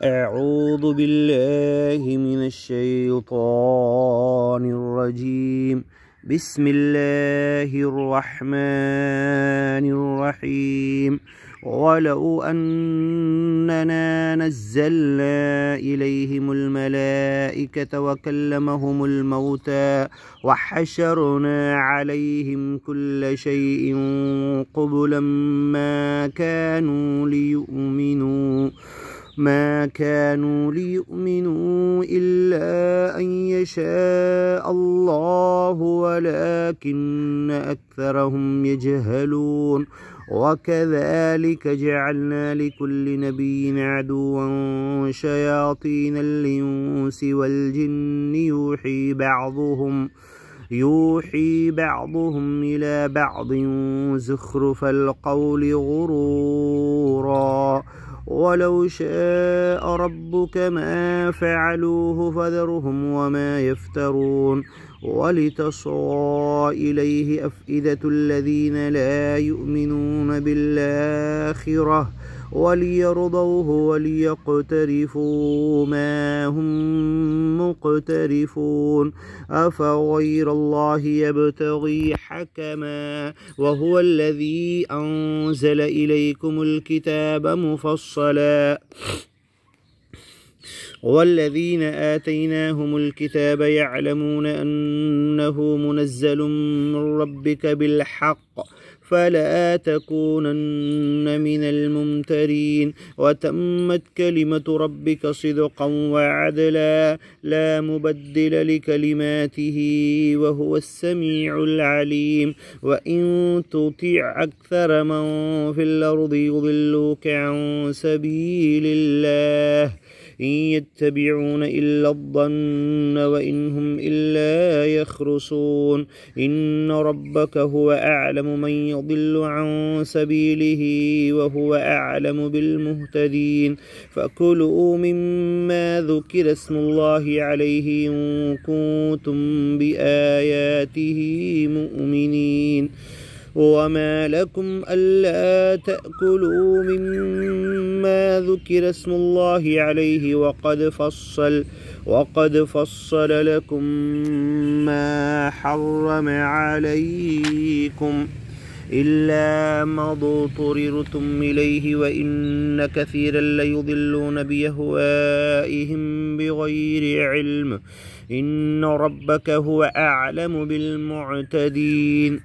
أعوذ بالله من الشيطان الرجيم. بسم الله الرحمن الرحيم. ولو أننا نزلنا إليهم الملائكة وكلمهم الموتى وحشرنا عليهم كل شيء قبلا ما كانوا ليؤمنوا إلا أن يشاء الله ولكن أكثرهم يجهلون. وكذلك جعلنا لكل نبي عدوا شياطين الإنس والجن يوحي بعضهم إلى بعض زخرف القول غرورا. ولو شاء ربك ما فعلوه فذرهم وما يفترون. ولتصغى إليه أفئدة الذين لا يؤمنون بالآخرة وليرضوه وليقترفوا ما هم مقترفون. أفغير الله يبتغي حكما وهو الذي أنزل إليكم الكتاب مفصلا والذين آتيناهم الكتاب يعلمون أنه منزل من ربك بالحق فلا تكونن من الممترين. وتمت كلمة ربك صدقا وعدلا لا مبدل لكلماته وهو السميع العليم. وإن تطع أكثر من في الأرض يضلوك عن سبيل الله إن يتبعون إلا الظن وإن هم إلا يخرصون. إن ربك هو أعلم من يضل عن سبيله وهو أعلم بالمهتدين. فكلوا مما ذكر اسم الله عليه إن كنتم بآياته مؤمنين. وما لكم ألا تأكلوا مما ذكر اسم الله عليه وقد فصل لكم ما حرم عليكم إلا ما اضطررتم إليه وإن كثيرا ليضلون بأهوائهم بغير علم. إن ربك هو أعلم بالمعتدين.